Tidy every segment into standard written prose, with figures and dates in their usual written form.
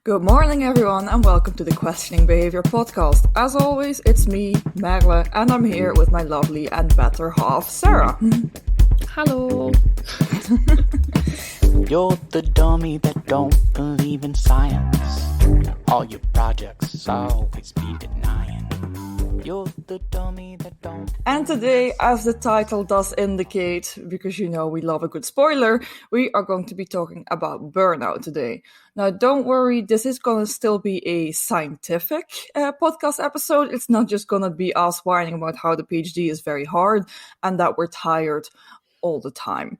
Good morning, everyone, and welcome to the Questioning Behaviour podcast. As always, it's me, Merle, and I'm here with my lovely and better half, Sarah. Hello. You're the dummy that don't believe in science. All your projects always be denying. You're the dummy that don't. And today, as the title does indicate, because you know we love a good spoiler, we are going to be talking about burnout today. Now, don't worry, this is going to still be a scientific podcast episode. It's not just going to be us whining about how the PhD is very hard and that we're tired all the time,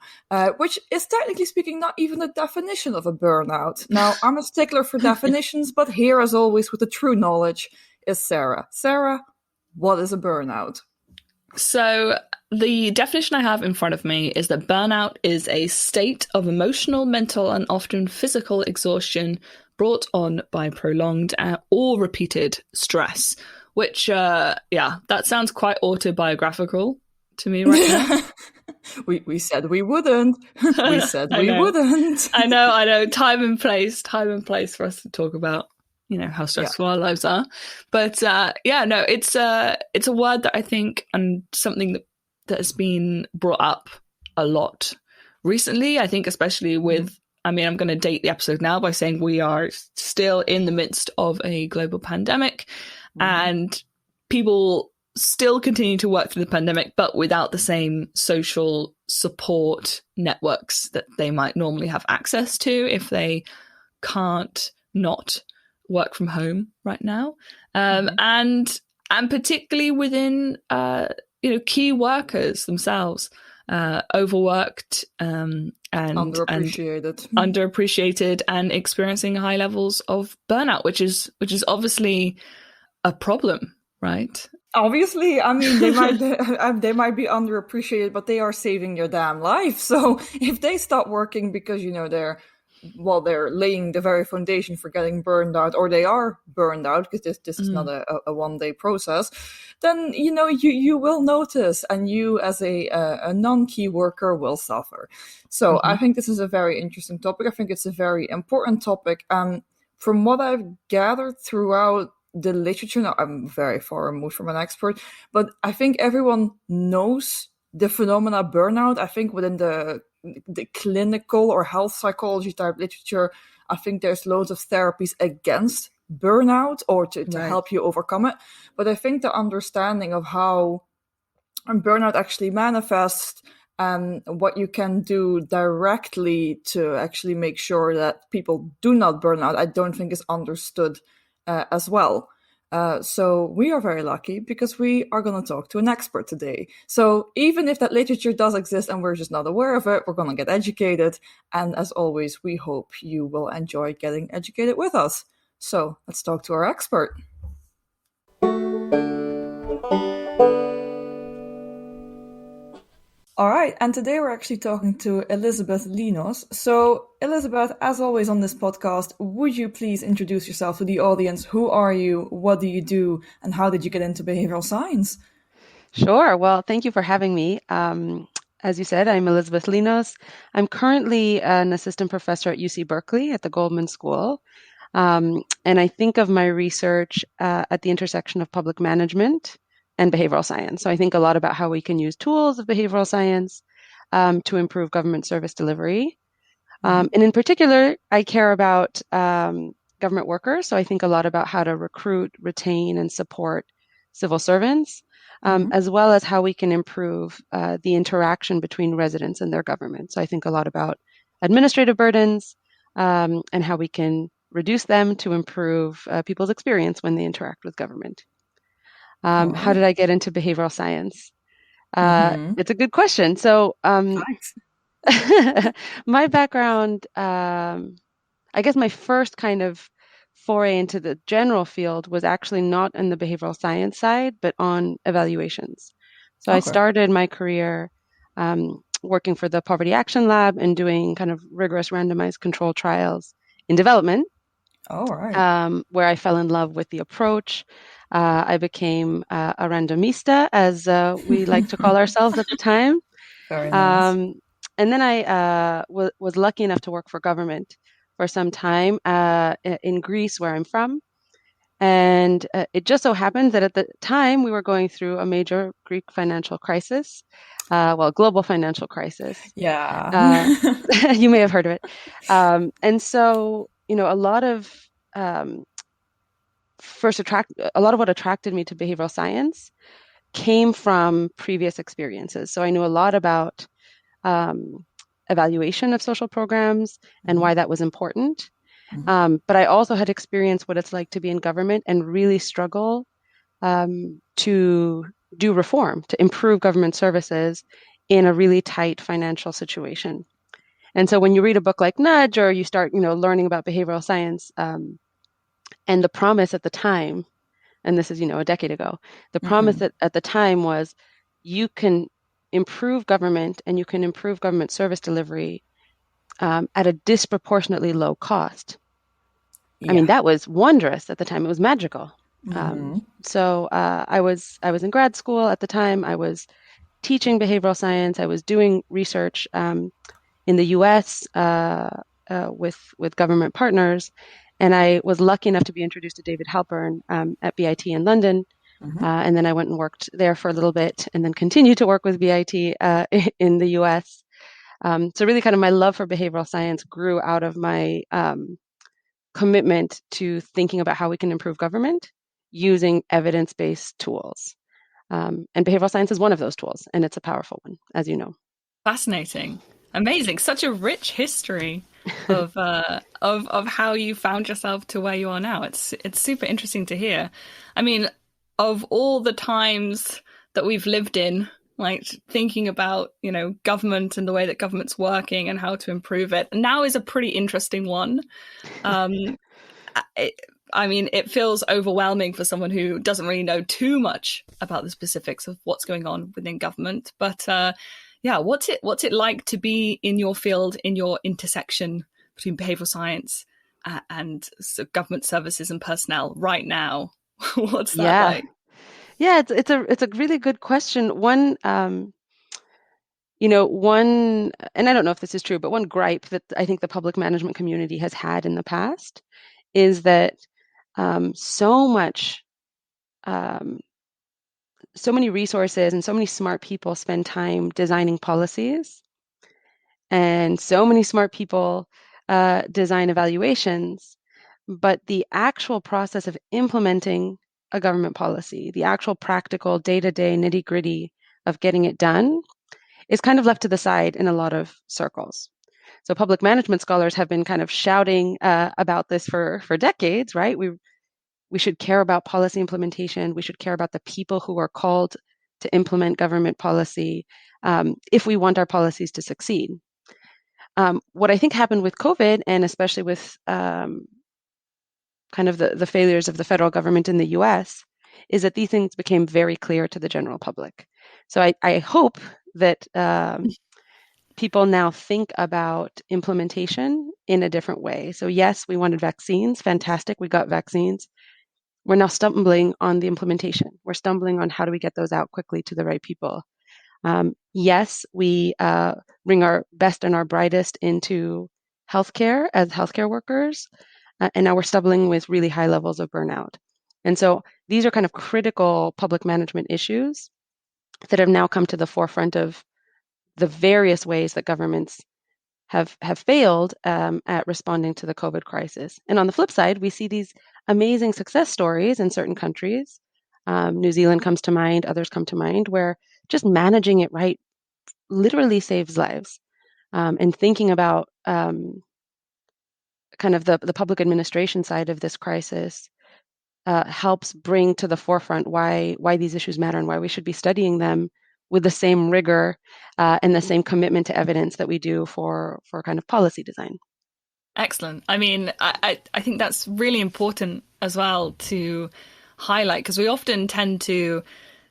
which is technically speaking not even the definition of a burnout. Now, I'm a stickler for definitions, but here, as always, with the true knowledge is Sarah. Sarah, what is a burnout? So the definition I have in front of me is that burnout is a state of emotional, mental, and often physical exhaustion brought on by prolonged or repeated stress, which, that sounds quite autobiographical to me right now. We said we wouldn't. We said we wouldn't. I know. Time and place for us to talk about, how stressful our lives are. But it's a word that I think, and something that has been brought up a lot recently. I think especially with, I'm going to date the episode now by saying we are still in the midst of a global pandemic, and people still continue to work through the pandemic, but without the same social support networks that they might normally have access to if they can't not work from home right now. And particularly within, key workers themselves, overworked and underappreciated and experiencing high levels of burnout, which is obviously a problem, right? Obviously, they might be underappreciated, but they are saving your damn life. So if they stop working because they're laying the very foundation for getting burned out, or they are burned out because this is not a one-day process, then you will notice, and you as a non-key worker will suffer. So I think this is a very interesting topic. I think it's a very important topic. From what I've gathered throughout the literature, now I'm very far removed from an expert, but I think everyone knows the phenomena burnout. I think within the clinical or health psychology type literature, I think there's loads of therapies against burnout or to help you overcome it. But I think the understanding of how burnout actually manifests and what you can do directly to actually make sure that people do not burn out, I don't think is understood as well. So we are very lucky because we are going to talk to an expert today. So even if that literature does exist and we're just not aware of it, we're going to get educated. And as always, we hope you will enjoy getting educated with us. So let's talk to our expert. All right, and today we're actually talking to Elizabeth Linos. So, Elizabeth, as always on this podcast, would you please introduce yourself to the audience? Who are you? What do you do? And how did you get into behavioral science? Sure. Well, thank you for having me. As you said, I'm Elizabeth Linos. I'm currently an assistant professor at UC Berkeley at the Goldman School. And I think of my research at the intersection of public management and behavioral science. So I think a lot about how we can use tools of behavioral science to improve government service delivery. And in particular, I care about government workers. So I think a lot about how to recruit, retain, and support civil servants, as well as how we can improve the interaction between residents and their government. So I think a lot about administrative burdens and how we can reduce them to improve people's experience when they interact with government. How did I get into behavioral science? It's a good question. So my background, I guess my first kind of foray into the general field was actually not in the behavioral science side, but on evaluations. So I started my career working for the Poverty Action Lab and doing kind of rigorous randomized control trials in development. Where I fell in love with the approach. I became a randomista, as we like to call ourselves at the time. Very nice. And then I was lucky enough to work for government for some time in Greece, where I'm from. And it just so happened that at the time we were going through a major Greek financial crisis, global financial crisis. Yeah. You may have heard of it. And so, a lot of a lot of what attracted me to behavioral science came from previous experiences. So I knew a lot about evaluation of social programs and why that was important. But I also had experienced what it's like to be in government and really struggle to do reform, to improve government services in a really tight financial situation. And so when you read a book like Nudge, or you start, learning about behavioral science, and the promise at the time, and this is, a decade ago, the promise at the time was you can improve government and you can improve government service delivery at a disproportionately low cost. Yeah. I mean, that was wondrous at the time. It was magical. So I was in grad school at the time. I was teaching behavioral science. I was doing research in the U.S. With government partners, and I was lucky enough to be introduced to David Halpern at BIT in London. And then I went and worked there for a little bit, and then continued to work with BIT in the U.S. So really, kind of my love for behavioral science grew out of my commitment to thinking about how we can improve government using evidence-based tools. And behavioral science is one of those tools, and it's a powerful one, as you know. Fascinating. Amazing. Such a rich history of how you found yourself to where you are now. It's super interesting to hear. I mean, of all the times that we've lived in, like thinking about, government and the way that government's working and how to improve it, now is a pretty interesting one. It feels overwhelming for someone who doesn't really know too much about the specifics of what's going on within government. But what's it like to be in your field, in your intersection between behavioral science and government services and personnel right now? What's that like? Yeah, it's a really good question. One, and I don't know if this is true, but one gripe that I think the public management community has had in the past is that so many resources and so many smart people spend time designing policies, and so many smart people design evaluations, but the actual process of implementing a government policy, the actual practical day-to-day nitty-gritty of getting it done, is kind of left to the side in a lot of circles. So public management scholars have been kind of shouting about this for decades, right? We should care about policy implementation. We should care about the people who are called to implement government policy if we want our policies to succeed. What I think happened with COVID, and especially with kind of the failures of the federal government in the US, is that these things became very clear to the general public. So I hope that people now think about implementation in a different way. So yes, we wanted vaccines. Fantastic. We got vaccines. We're now stumbling on the implementation. We're stumbling on how do we get those out quickly to the right people. Yes, we bring our best and our brightest into healthcare as healthcare workers. And now we're stumbling with really high levels of burnout. And so these are kind of critical public management issues that have now come to the forefront of the various ways that governments have failed at responding to the COVID crisis. And on the flip side, we see these amazing success stories in certain countries. New Zealand comes to mind, others come to mind, where just managing it right literally saves lives. And thinking about kind of the public administration side of this crisis helps bring to the forefront why these issues matter and why we should be studying them with the same rigor and the same commitment to evidence that we do for kind of policy design. Excellent. I mean, I think that's really important as well to highlight, because we often tend to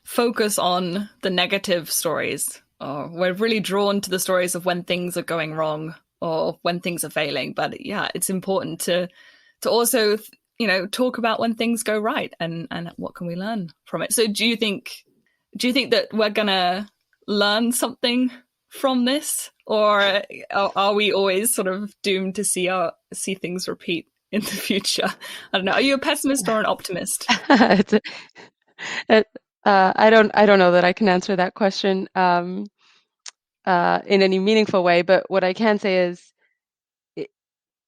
focus on the negative stories, or we're really drawn to the stories of when things are going wrong or when things are failing. But yeah, it's important to also, talk about when things go right and what can we learn from it. So do you think that we're going to learn something from this, or are we always sort of doomed to see things repeat in the future? I don't know. Are you a pessimist or an optimist? I don't know that I can answer that question in any meaningful way. But what I can say is,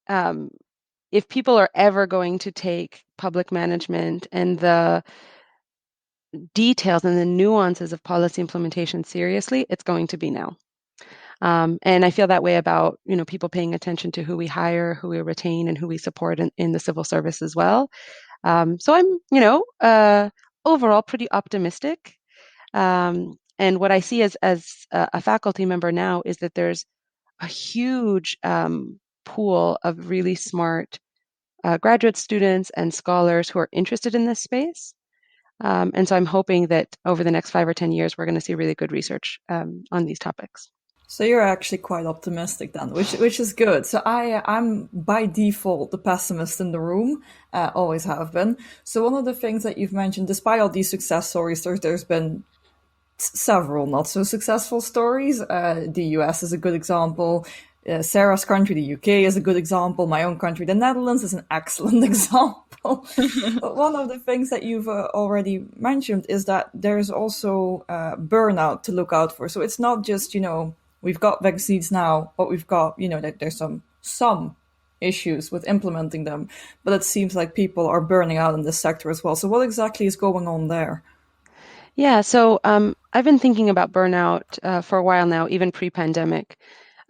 if people are ever going to take public management and the details and the nuances of policy implementation seriously, it's going to be now. And I feel that way about, people paying attention to who we hire, who we retain, and who we support in the civil service as well. So I'm, overall pretty optimistic. And what I see as a faculty member now is that there's a huge pool of really smart graduate students and scholars who are interested in this space. And so I'm hoping that over the next 5 or 10 years, we're going to see really good research on these topics. So you're actually quite optimistic then, which is good. So I'm by default the pessimist in the room, always have been. So one of the things that you've mentioned, despite all these success stories, there's been several not so successful stories. The US is a good example. Sarah's country, the UK, is a good example. My own country, the Netherlands, is an excellent example. But one of the things that you've already mentioned is that there's also burnout to look out for. So it's not just, we've got vaccines now, but we've got, that there's some issues with implementing them. But it seems like people are burning out in this sector as well. So what exactly is going on there? Yeah, so I've been thinking about burnout for a while now, even pre-pandemic.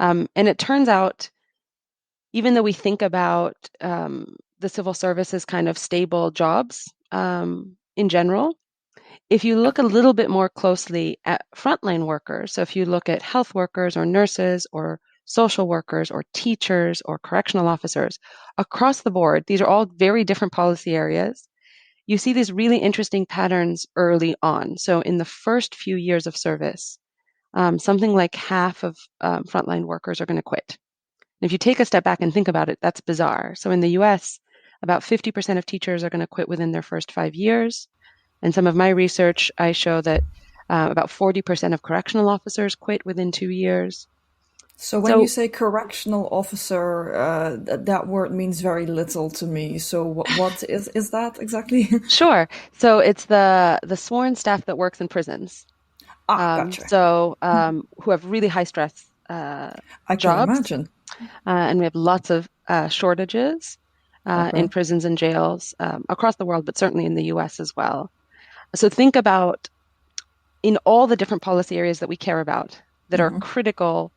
And it turns out, even though we think about the civil service as kind of stable jobs in general, if you look a little bit more closely at frontline workers, so if you look at health workers or nurses or social workers or teachers or correctional officers, across the board, these are all very different policy areas. You see these really interesting patterns early on. So in the first few years of service, something like half of frontline workers are going to quit. And if you take a step back and think about it, that's bizarre. So in the US, about 50% of teachers are going to quit within their first 5 years. And some of my research, I show that about 40% of correctional officers quit within 2 years. So when you say correctional officer, that word means very little to me. So what is that exactly? Sure. So it's the sworn staff that works in prisons. Gotcha. So who have really high stress I jobs. can imagine. And we have lots of shortages in prisons and jails across the world, but certainly in the US as well. So think about in all the different policy areas that we care about that are critical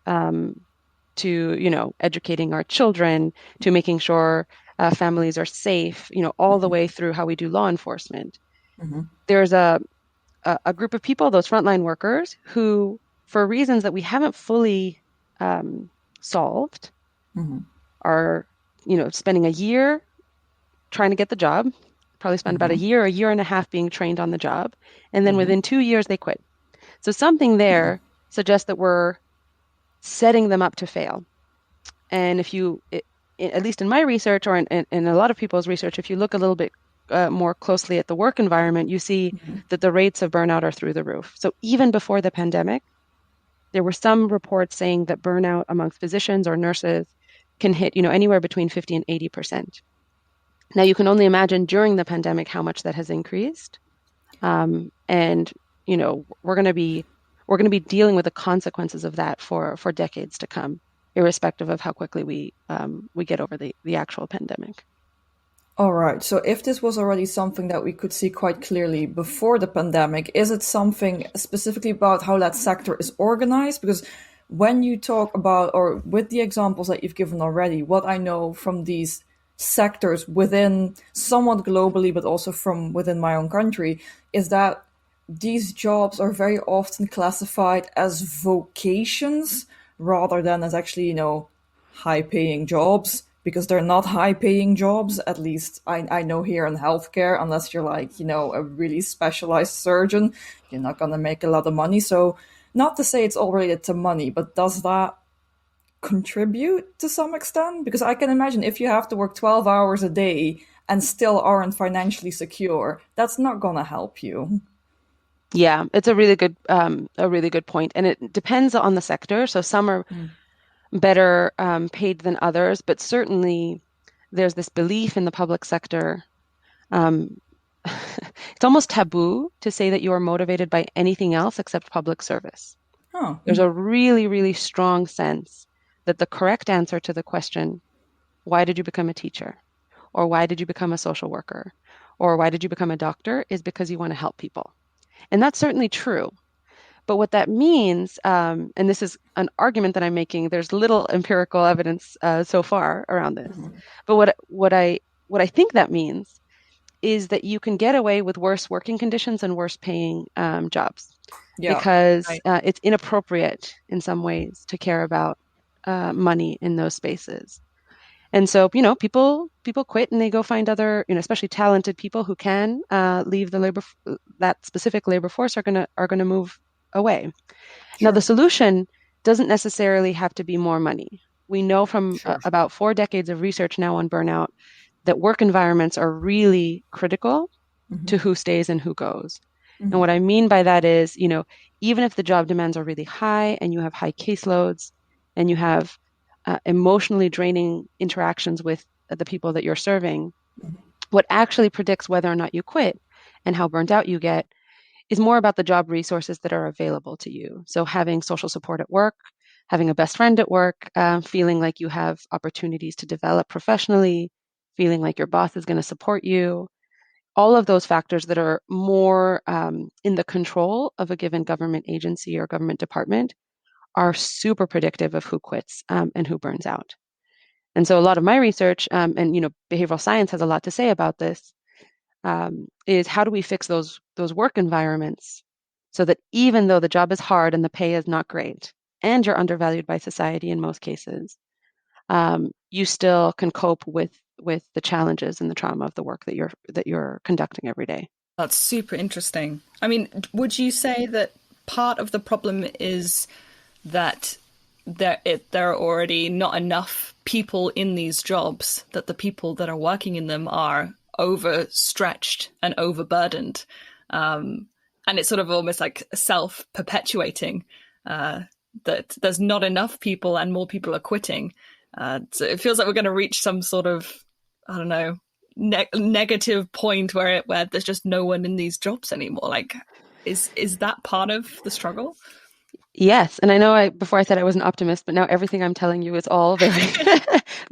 to, educating our children, to making sure families are safe, all the way through how we do law enforcement. There's a group of people, those frontline workers, who, for reasons that we haven't fully solved, are, spending a year trying to get the job, probably spend about a year and a half being trained on the job, and then within 2 years they quit. So something there suggests that we're setting them up to fail. And if you, at least in my research or in a lot of people's research, if you look a little bit more closely at the work environment, you see that the rates of burnout are through the roof. So even before the pandemic, there were some reports saying that burnout amongst physicians or nurses can hit, anywhere between 50 and 80%. Now you can only imagine during the pandemic how much that has increased. And, we're going to be dealing with the consequences of that for decades to come, irrespective of how quickly we get over the actual pandemic. All right. So if this was already something that we could see quite clearly before the pandemic, is it something specifically about how that sector is organized? Because when you talk about, or with the examples that you've given already, what I know from these sectors within somewhat globally, but also from within my own country, is that these jobs are very often classified as vocations rather than as actually, high-paying jobs, because they're not high-paying jobs. At least I know here in healthcare, unless you're like, a really specialized surgeon, you're not going to make a lot of money. So not to say it's all related to money, but does that contribute to some extent? Because I can imagine if you have to work 12 hours a day and still aren't financially secure, that's not going to help you. Yeah, it's a really good point, and it depends on the sector. So some are better paid than others, but certainly there's this belief in the public sector. Um, it's almost taboo to say that you are motivated by anything else except public service. Oh, There's a really, really strong sense that the correct answer to the question, why did you become a teacher? Or why did you become a social worker? Or why did you become a doctor? Is because you want to help people. And that's certainly true. But what that means, and this is an argument that I'm making, there's little empirical evidence so far around this. But what I think that means is that you can get away with worse working conditions and worse paying jobs yeah. because Right. it's inappropriate in some ways to care about money in those spaces. And so, people quit and they go find other, especially talented people who can leave that specific labor force are gonna move away. Now, the Sure. solution doesn't necessarily have to be more money. We know from Sure. about 4 decades of research now on burnout that work environments are really critical to who stays and who goes. And what I mean by that is, even if the job demands are really high and you have high caseloads and you have emotionally draining interactions with the people that you're serving, what actually predicts whether or not you quit and how burnt out you get is more about the job resources that are available to you. So having social support at work, having a best friend at work, feeling like you have opportunities to develop professionally, feeling like your boss is going to support you, all of those factors that are more in the control of a given government agency or government department are super predictive of who quits and who burns out. And so a lot of my research, and behavioral science has a lot to say about this, is how do we fix those work environments so that even though the job is hard and the pay is not great, and you're undervalued by society in most cases, you still can cope with the challenges and the trauma of the work that you're conducting every day. That's super interesting. I mean, would you say that part of the problem is that there are already not enough people in these jobs, that the people that are working in them are overstretched and overburdened, and it's sort of almost like self-perpetuating, that there's not enough people and more people are quitting, so it feels like we're going to reach some sort of, I don't know, negative point where there's just no one in these jobs anymore. Like, is that part of the struggle? Yes, and I know before I said I was an optimist, but now everything I'm telling you is all very,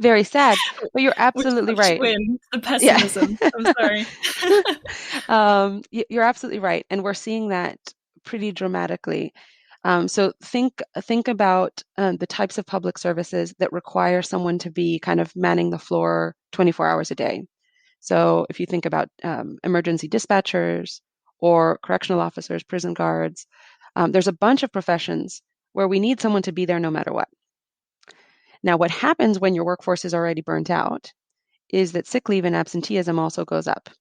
very sad. But you're absolutely right. Win the pessimism. Yeah. I'm sorry. You're absolutely right, and we're seeing that pretty dramatically. So think about the types of public services that require someone to be kind of manning the floor 24 hours a day. So if you think about emergency dispatchers or correctional officers, prison guards, there's a bunch of professions where we need someone to be there no matter what. Now, what happens when your workforce is already burnt out is that sick leave and absenteeism also goes up.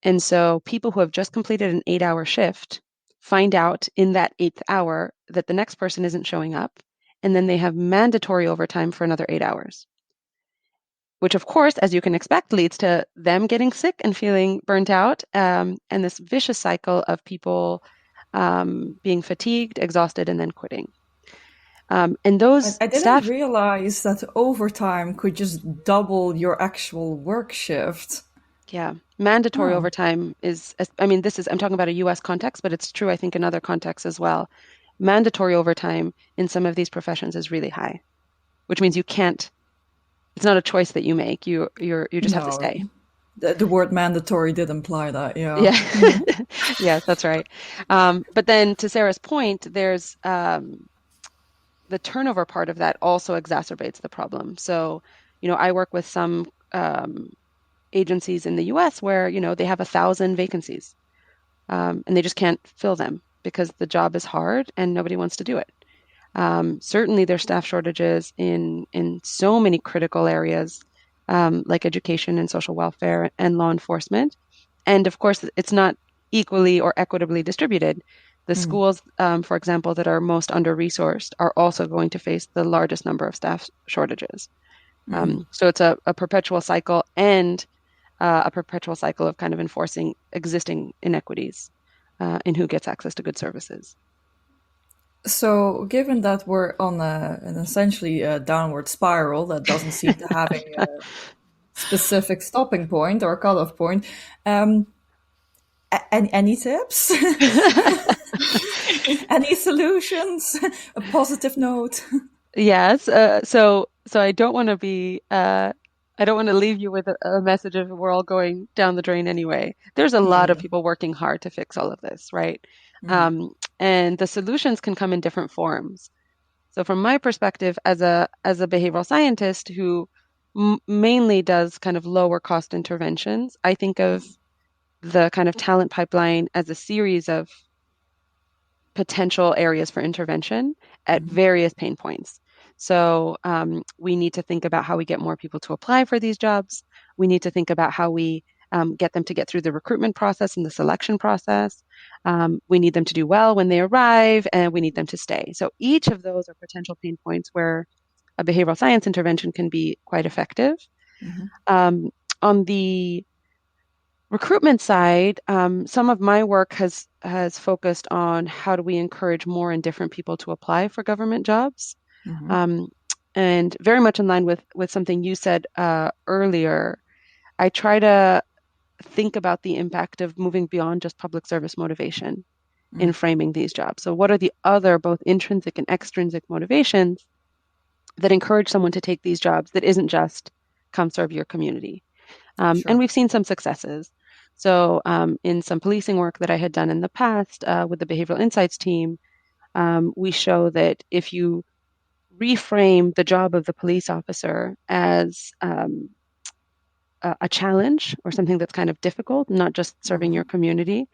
And so people who have just completed an 8-hour shift find out in that 8th hour that the next person isn't showing up, and then they have mandatory overtime for another 8 hours. Which, of course, as you can expect, leads to them getting sick and feeling burnt out, and this vicious cycle of people being fatigued, exhausted, and then quitting. And those I didn't staff realize that overtime could just double your actual work shift. Yeah, mandatory overtime is, I'm talking about a US context, but it's true, I think, in other contexts as well. Mandatory overtime in some of these professions is really high, which means it's not a choice that you make. You just have to stay. The word mandatory did imply that, yeah. Yeah. Yes, that's right. But then to Sarah's point, there's the turnover part of that also exacerbates the problem. So, I work with some agencies in the US where, they have 1,000 vacancies, and they just can't fill them because the job is hard and nobody wants to do it. Certainly there's staff shortages in so many critical areas, like education and social welfare and law enforcement. And of course, it's not equally or equitably distributed. The schools, for example, that are most under-resourced are also going to face the largest number of staff shortages. So it's a perpetual cycle, and a perpetual cycle of kind of enforcing existing inequities. and who gets access to good services. So, given that we're on an essentially downward spiral that doesn't seem to have a specific stopping point or cutoff point, any tips? Any solutions? A positive note? Yes. So I don't want to be. I don't want to leave you with a message of we're all going down the drain anyway. There's a lot of people working hard to fix all of this, right? And the solutions can come in different forms. So from my perspective, as a behavioral scientist who mainly does kind of lower cost interventions, I think of the kind of talent pipeline as a series of potential areas for intervention at various pain points. So we need to think about how we get more people to apply for these jobs. We need to think about how we get them to get through the recruitment process and the selection process. We need them to do well when they arrive, and we need them to stay. So each of those are potential pain points where a behavioral science intervention can be quite effective. On the recruitment side, some of my work has focused on how do we encourage more and different people to apply for government jobs. And very much in line with something you said earlier, I try to think about the impact of moving beyond just public service motivation in framing these jobs. So what are the other both intrinsic and extrinsic motivations that encourage someone to take these jobs that isn't just come serve your community? And we've seen some successes. So in some policing work that I had done in the past with the Behavioral Insights team, we show that if you reframe the job of the police officer as a challenge or something that's kind of difficult, not just serving your community,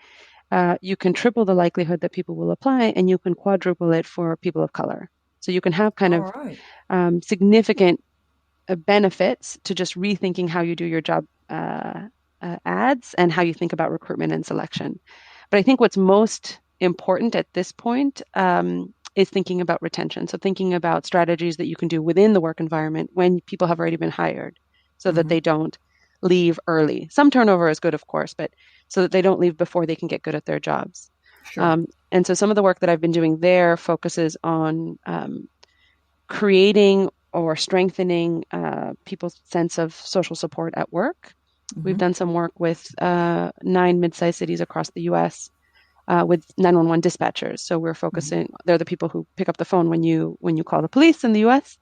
you can triple the likelihood that people will apply, and you can quadruple it for people of color. So you can have kind of significant benefits to just rethinking how you do your job ads and how you think about recruitment and selection. But I think what's most important at this point is thinking about retention. So thinking about strategies that you can do within the work environment when people have already been hired so that they don't leave early. Some turnover is good, of course, but so that they don't leave before they can get good at their jobs. And so some of the work that I've been doing there focuses on creating or strengthening people's sense of social support at work. We've done some work with 9 mid-sized cities across the U.S. With 911 dispatchers. So we're focusing, they're the people who pick up the phone when you call the police in the U.S.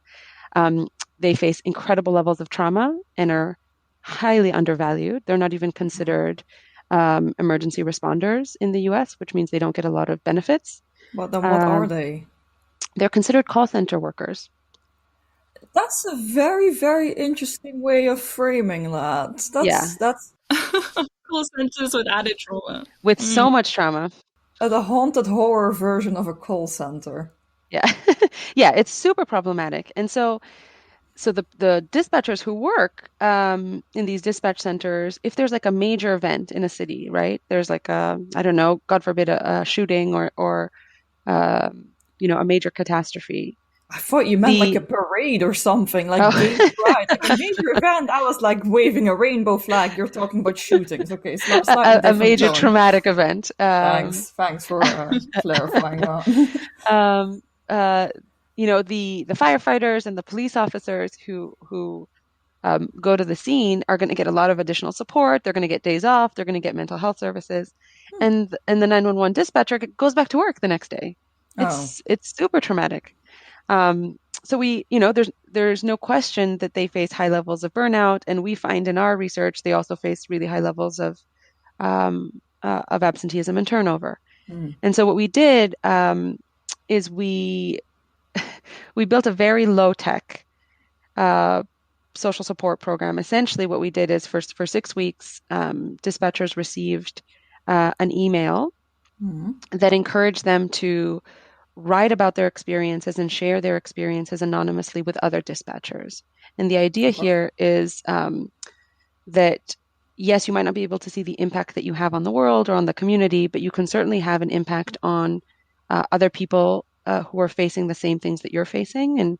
They face incredible levels of trauma and are highly undervalued. They're not even considered emergency responders in the U.S., which means they don't get a lot of benefits. But then what are they? They're considered call center workers. That's a very, very interesting way of framing that. That's Call centers with added trauma. With so much trauma. The haunted horror version of a call center. Yeah. Yeah, it's super problematic. And so the dispatchers who work in these dispatch centers, if there's like a major event in a city, right? There's like I don't know, God forbid, a shooting or a major catastrophe. I thought you meant like a parade or something, like gay pride, like a major event. I was like waving a rainbow flag. You're talking about shootings. Okay, slightly a major tone. Traumatic event. Thanks for clarifying that. The firefighters and the police officers who go to the scene are going to get a lot of additional support. They're going to get days off. They're going to get mental health services, and the 911 dispatcher goes back to work the next day. It's super traumatic. So there's no question that they face high levels of burnout, and we find in our research they also face really high levels of absenteeism and turnover. And so what we did is we built a very low tech social support program. Essentially, what we did is for 6 weeks, dispatchers received an email that encouraged them to write about their experiences and share their experiences anonymously with other dispatchers. And the idea here is that, yes, you might not be able to see the impact that you have on the world or on the community, but you can certainly have an impact on other people who are facing the same things that you're facing. And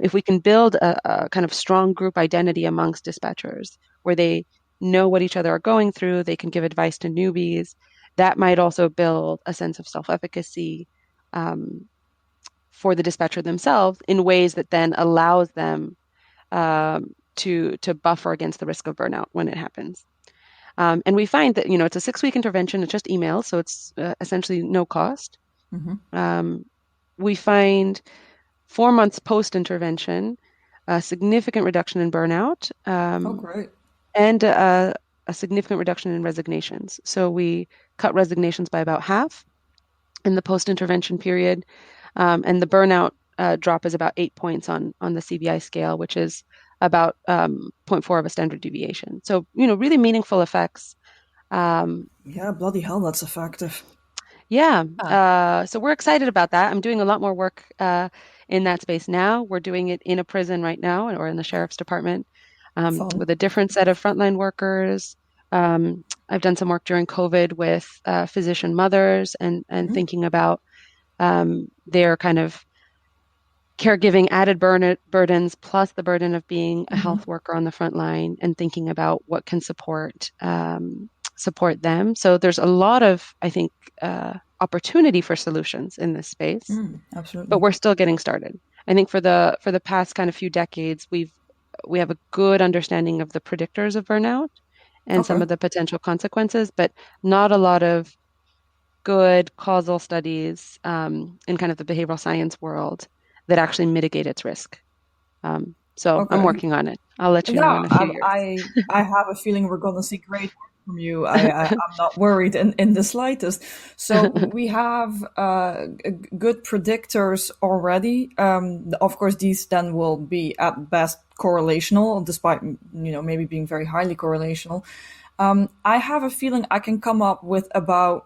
if we can build a kind of strong group identity amongst dispatchers where they know what each other are going through, they can give advice to newbies, that might also build a sense of self-efficacy for the dispatcher themselves in ways that then allows them to buffer against the risk of burnout when it happens. And we find that, it's a 6-week intervention. It's just email, so it's essentially no cost. We find 4 months post-intervention, a significant reduction in burnout. Great. And a significant reduction in resignations. So we cut resignations by about half in the post-intervention period. And the burnout drop is about 8 points on the CBI scale, which is about 0.4 of a standard deviation. So, really meaningful effects. Yeah, bloody hell, that's effective. Yeah. So we're excited about that. I'm doing a lot more work in that space now. We're doing it in a prison right now, or in the sheriff's department, with a different set of frontline workers. I've done some work during COVID with physician mothers and thinking about their kind of caregiving added burdens, plus the burden of being a health worker on the front line, and thinking about what can support them. So there's a lot of, I think, opportunity for solutions in this space. Absolutely. But we're still getting started. I think for the past kind of few decades, we have a good understanding of the predictors of burnout and some of the potential consequences, but not a lot of good causal studies in kind of the behavioral science world that actually mitigate its risk. So I'm working on it. I'll let you know in a few years. I have a feeling we're going to see great work from you. I'm not worried in the slightest. So we have good predictors already. Of course, these then will be at best correlational, despite maybe being very highly correlational. I have a feeling I can come up with about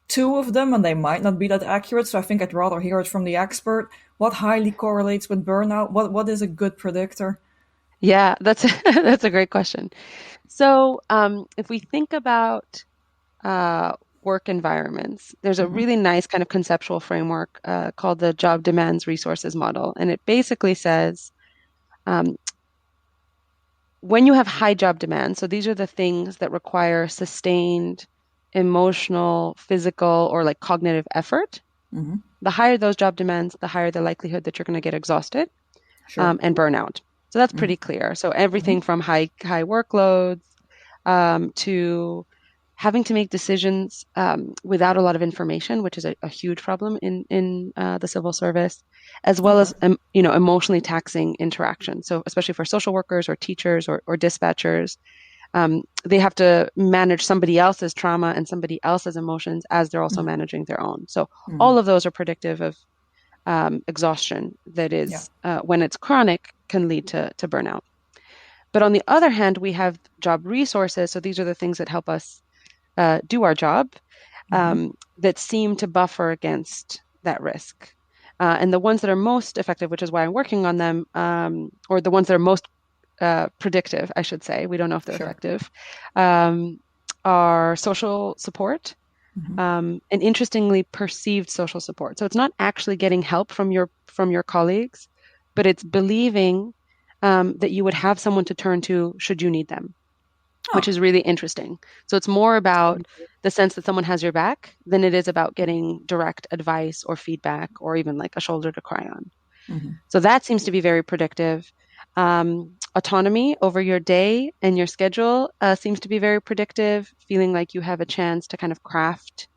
2 of them, and they might not be that accurate. So I think I'd rather hear it from the expert. What highly correlates with burnout? What is a good predictor? Yeah, that's a great question. So if we think about work environments, there's a really nice kind of conceptual framework called the Job Demands Resources Model. And it basically says when you have high job demands, so these are the things that require sustained emotional, physical, or like cognitive effort, the higher those job demands, the higher the likelihood that you're going to get exhausted and burn out. So that's pretty clear. So everything from high workloads to having to make decisions without a lot of information, which is a huge problem in the civil service, as well as emotionally taxing interaction. So especially for social workers or teachers or dispatchers, they have to manage somebody else's trauma and somebody else's emotions as they're also managing their own. So all of those are predictive of exhaustion that is, when it's chronic, can lead to burnout. But on the other hand, we have job resources. So these are the things that help us do our job that seem to buffer against that risk. And the ones that are most effective, which is why I'm working on them, or the ones that are most predictive, I should say, we don't know if they're effective, are social support, and interestingly, perceived social support. So it's not actually getting help from your colleagues, but it's believing that you would have someone to turn to should you need them, which is really interesting. So it's more about the sense that someone has your back than it is about getting direct advice or feedback or even like a shoulder to cry on. So that seems to be very predictive. Autonomy over your day and your schedule seems to be very predictive, feeling like you have a chance to kind of craft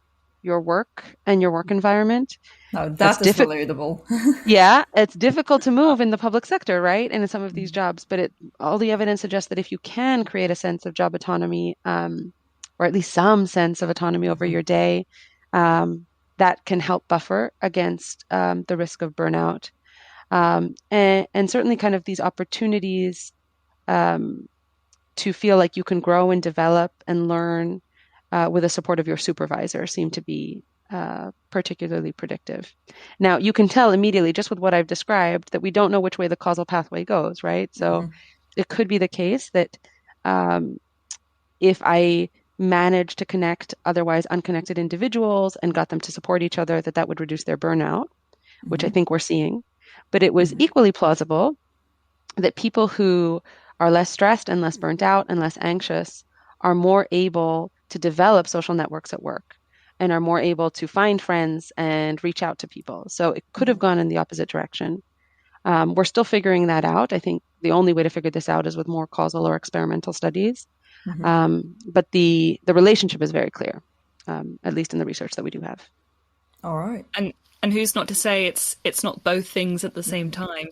your work and your work environment. No, that is relatable. Yeah, it's difficult to move in the public sector, right? And in some of these jobs, but all the evidence suggests that if you can create a sense of job autonomy, or at least some sense of autonomy over your day, that can help buffer against the risk of burnout. And certainly kind of these opportunities to feel like you can grow and develop and learn with the support of your supervisor seem to be particularly predictive. Now, you can tell immediately just with what I've described that we don't know which way the causal pathway goes, right? So it could be the case that if I manage to connect otherwise unconnected individuals and got them to support each other, that would reduce their burnout, which I think we're seeing. But it was equally plausible that people who are less stressed and less burnt out and less anxious are more able to develop social networks at work and are more able to find friends and reach out to people. So it could have gone in the opposite direction. We're still figuring that out. I think the only way to figure this out is with more causal or experimental studies. But the relationship is very clear, at least in the research that we do have. All right. And who's not to say it's not both things at the same time?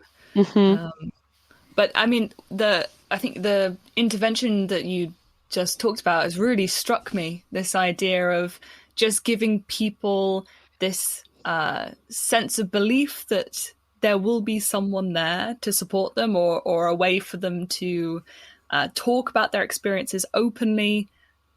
But I mean, I think the intervention that you just talked about has really struck me. This idea of just giving people this sense of belief that there will be someone there to support them, or a way for them to talk about their experiences openly,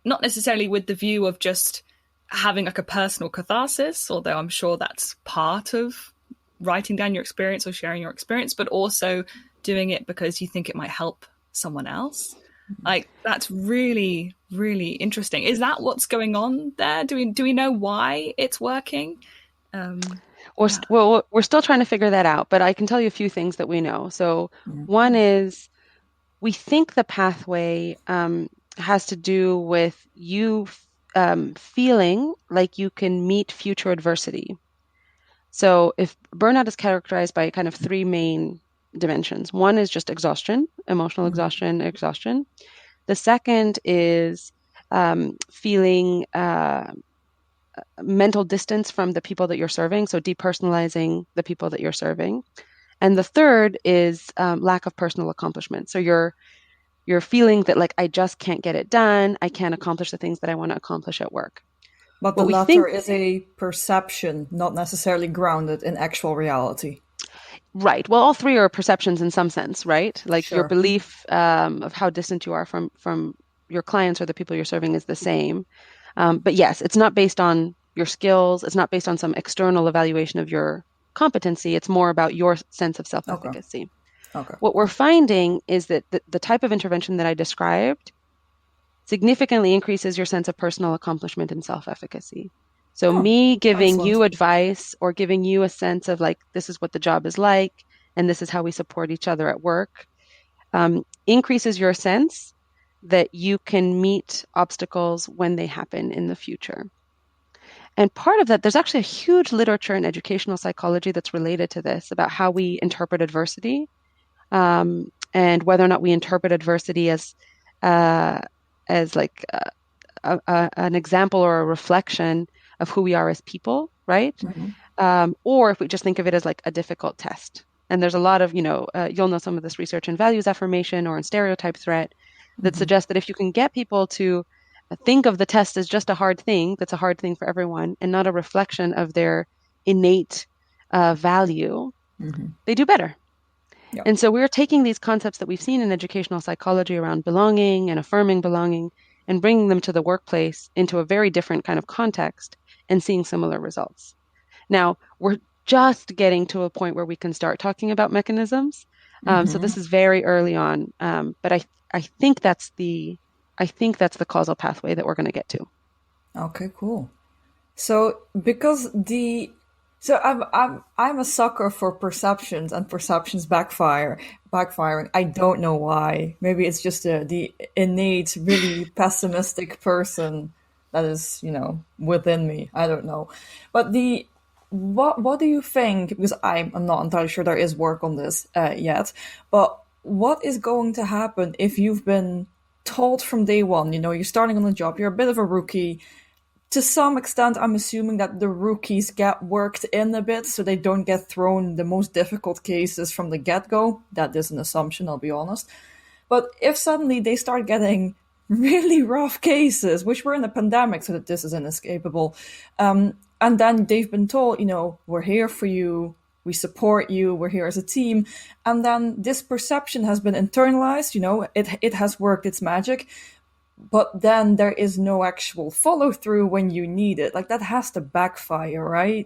not necessarily with the view of just having like a personal catharsis, although I'm sure that's part of writing down your experience or sharing your experience, but also doing it because you think it might help someone else. Like, that's really, really interesting. Is that what's going on there? Do we know why it's working? Well, we're still trying to figure that out, but I can tell you a few things that we know. So one is, we think the pathway has to do with you feeling like you can meet future adversity. So if burnout is characterized by kind of three main dimensions. One is just exhaustion, emotional exhaustion. The second is feeling mental distance from the people that you're serving, so depersonalizing the people that you're serving. And the third is lack of personal accomplishment. So you're feeling that, like, I just can't get it done. I can't accomplish the things that I want to accomplish at work. But the latter is a perception, not necessarily grounded in actual reality. Right. Well, all three are perceptions in some sense, right? Like your belief of how distant you are from your clients or the people you're serving is the same. But yes, it's not based on your skills. It's not based on some external evaluation of your competency. It's more about your sense of self-efficacy. Okay. What we're finding is that the type of intervention that I described significantly increases your sense of personal accomplishment and self-efficacy. So me giving you advice or giving you a sense of, like, this is what the job is like and this is how we support each other at work, increases your sense that you can meet obstacles when they happen in the future. And part of that, there's actually a huge literature in educational psychology that's related to this, about how we interpret adversity, and whether or not we interpret adversity as like an example or a reflection of who we are as people, right? Or if we just think of it as like a difficult test. And there's a lot of, you'll know some of this research in values affirmation or in stereotype threat that suggests that if you can get people to think of the test as just a hard thing, that's a hard thing for everyone, and not a reflection of their innate value, they do better. Yep. And so we're taking these concepts that we've seen in educational psychology around belonging and affirming belonging and bringing them to the workplace into a very different kind of context and seeing similar results. Now, we're just getting to a point where we can start talking about mechanisms. So this is very early on, but I think that's the causal pathway that we're going to get to. Okay, cool. So I'm a sucker for perceptions, and perceptions backfiring. I don't know why. Maybe it's just the innate, really pessimistic person that is, within me. I don't know. But what do you think? Because I'm not entirely sure there is work on this yet. But what is going to happen if you've been told from day one, you're starting on the job, you're a bit of a rookie. To some extent, I'm assuming that the rookies get worked in a bit so they don't get thrown the most difficult cases from the get-go. That is an assumption, I'll be honest. But if suddenly they start getting really rough cases, which we're in a pandemic, so that this is inescapable, and then they've been told, we're here for you, we support you, we're here as a team, and then this perception has been internalized, it has worked its magic, but then there is no actual follow-through when you need it. Like, that has to backfire, right?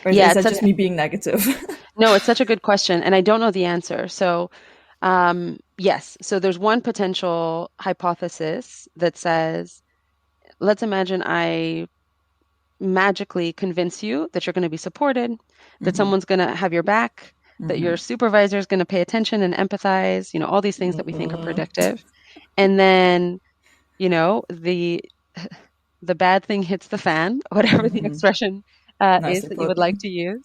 Or is that just me being negative? No, it's such a good question, and I don't know the answer. So, yes. So there's one potential hypothesis that says, let's imagine I magically convince you that you're going to be supported, that someone's going to have your back, that your supervisor is going to pay attention and empathize, all these things that we think are predictive. And then, the bad thing hits the fan, whatever the expression is Nicely that you would put. like to use,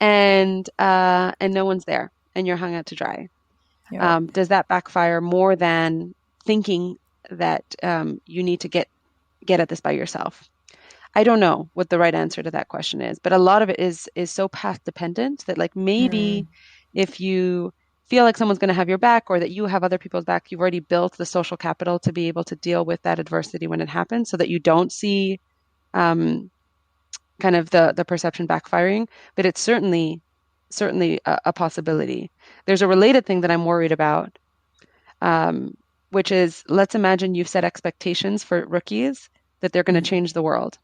and no one's there, and you're hung out to dry. Yeah. Does that backfire more than thinking that you need to get at this by yourself? I don't know what the right answer to that question is, but a lot of it is so path dependent that like maybe if you feel like someone's going to have your back or that you have other people's back, you've already built the social capital to be able to deal with that adversity when it happens so that you don't see kind of the perception backfiring, but it's certainly a possibility. There's a related thing that I'm worried about, which is, let's imagine you've set expectations for rookies that they're going to change the world.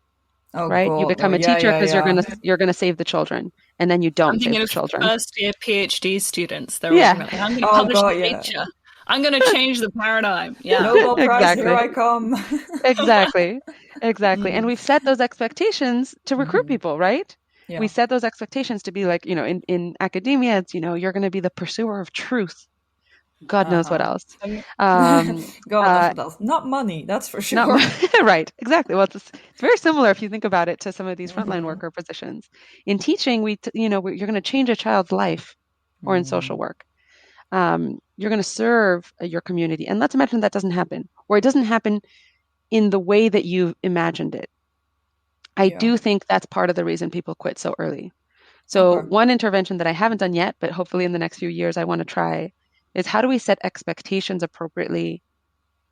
Oh Right? You God, no, become a yeah, teacher yeah, because yeah. you're gonna save the children, and then you I'm don't save thinking the of children. first year PhD students. They're Yeah. all gonna be like, I'm going to Oh publish God, in yeah. Nature. I'm going to change the paradigm. Yeah. Nobel Prize, here Exactly. I come. Exactly. And we've set those expectations to recruit people, right? Yeah. We set those expectations to be like, in academia, it's, you're going to be the pursuer of truth. God knows what else. God knows what else. Not money, that's for sure. Right, exactly. Well, it's very similar if you think about it to some of these frontline worker positions. In teaching, you're going to change a child's life, or in social work, you're going to serve your community. And let's imagine that doesn't happen, or it doesn't happen in the way that you imagined it. I do think that's part of the reason people quit so early. So one intervention that I haven't done yet, but hopefully in the next few years I want to try, is how do we set expectations appropriately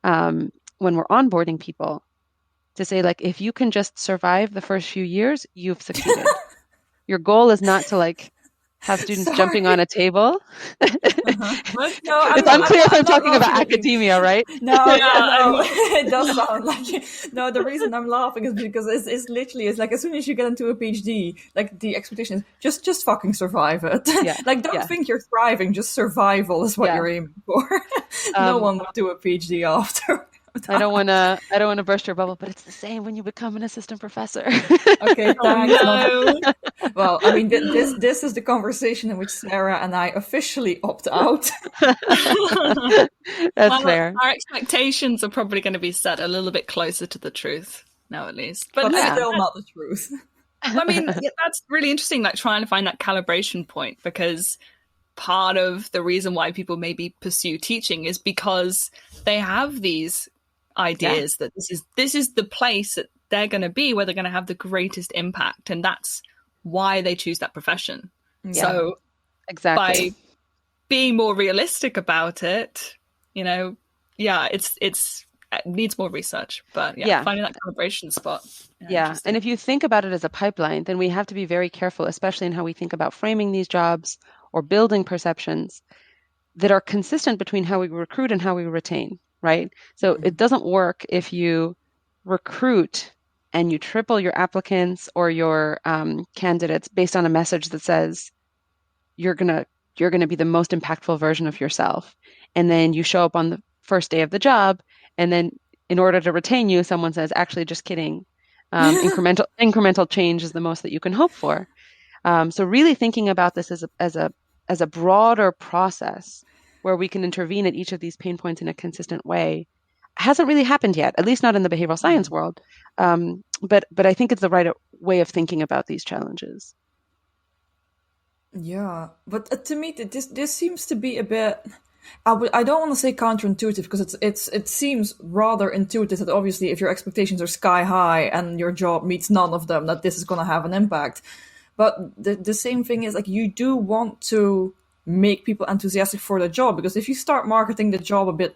when we're onboarding people, to say, like, if you can just survive the first few years, you've succeeded. Your goal is not to like have students jumping on a table. No, It's unclear if I'm talking about academia, right? No, it does sound like it. No, the reason I'm laughing is because it's literally, it's like as soon as you get into a PhD, like the expectation is just fucking survive it. Yeah, Like don't think you're thriving, just survival is what you're aiming for. No one would do a PhD after. I don't want to burst your bubble, but it's the same when you become an assistant professor. Okay, thanks. No. Well, I mean, this is the conversation in which Sarah and I officially opt out. That's fair. Our expectations are probably going to be set a little bit closer to the truth now, at least. But still not the truth. I mean, that's really interesting, like trying to find that calibration point, because part of the reason why people maybe pursue teaching is because they have these ideas that this is the place that they're going to be, where they're going to have the greatest impact, and that's why they choose that profession. So exactly, by being more realistic about it, it needs more research, but finding that calibration spot. And if you think about it as a pipeline, then we have to be very careful, especially in how we think about framing these jobs or building perceptions that are consistent between how we recruit and how we retain. Right? So it doesn't work if you recruit and you triple your applicants or your candidates based on a message that says you're gonna be the most impactful version of yourself, and then you show up on the first day of the job, and then in order to retain you, someone says, "Actually, just kidding. Incremental change is the most that you can hope for." So really thinking about this as a broader process, where we can intervene at each of these pain points in a consistent way, hasn't really happened yet, at least not in the behavioral science world. But I think it's the right way of thinking about these challenges. Yeah, but to me, this seems to be a bit. I don't want to say counterintuitive, because it seems rather intuitive that obviously if your expectations are sky high and your job meets none of them, that this is going to have an impact. But the same thing is, like, you do want to make people enthusiastic for the job, because if you start marketing the job a bit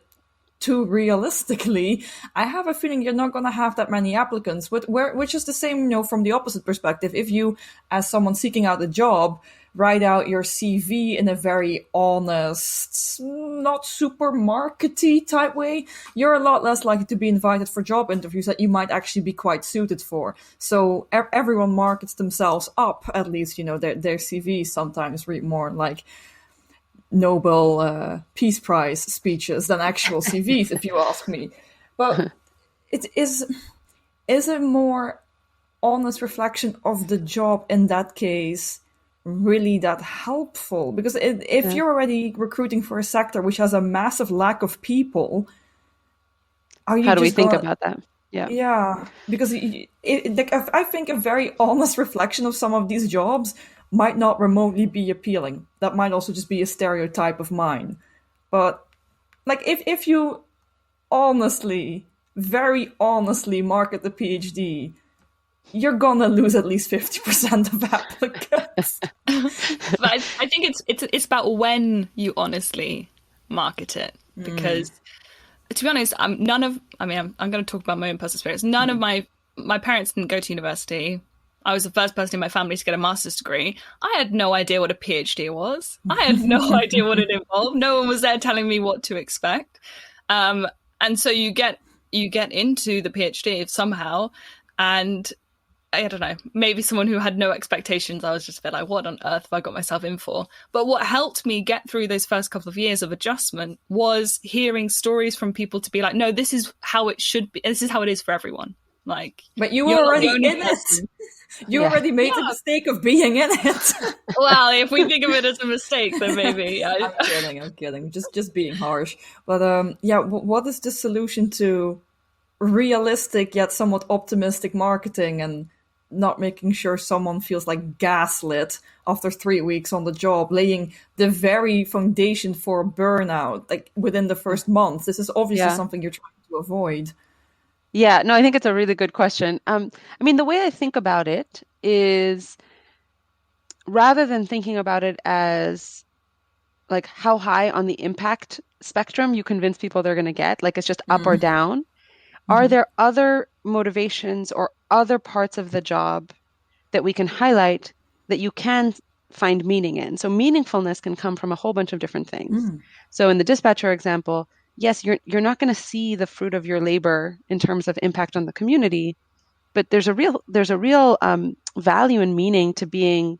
too realistically, I have a feeling you're not going to have that many applicants. Which is the same, from the opposite perspective. If you, as someone seeking out a job, write out your CV in a very honest, not super markety type way, you're a lot less likely to be invited for job interviews that you might actually be quite suited for. So everyone markets themselves up, at least, their CVs sometimes read more like Nobel Peace Prize speeches than actual CVs, if you ask me. But it is a more honest reflection of the job in that case really that helpful? Because if you're already recruiting for a sector which has a massive lack of people, how do we think about that? Yeah. Yeah, because I think a very honest reflection of some of these jobs might not remotely be appealing. That might also just be a stereotype of mine. But like if you honestly, very honestly market the PhD, you're gonna lose at least 50% of applicants. But I think it's about when you honestly market it, because to be honest, I'm going to talk about my own personal experience. None of my parents didn't go to university. I was the first person in my family to get a master's degree. I had no idea what a PhD was. I had no idea what it involved. No one was there telling me what to expect. And so you get into the PhD somehow, and I don't know, maybe someone who had no expectations, I was just a bit like, what on earth have I got myself in for? But what helped me get through those first couple of years of adjustment was hearing stories from people to be like, no, this is how it should be. This is how it is for everyone. Like, But you were already in it. You already made the mistake of being in it. Well, if we think of it as a mistake, then maybe. I'm kidding. Just being harsh. But what is the solution to realistic yet somewhat optimistic marketing and not making sure someone feels like gaslit after 3 weeks on the job, laying the very foundation for burnout like within the first month? This is obviously something you're trying to avoid. Yeah, no, I think it's a really good question. I mean, the way I think about it is, rather than thinking about it as like how high on the impact spectrum you convince people they're going to get, like it's just up or down, are there other motivations or other parts of the job that we can highlight that you can find meaning in? So meaningfulness can come from a whole bunch of different things. So in the dispatcher example, yes, you're not going to see the fruit of your labor in terms of impact on the community, but there's a real value and meaning to being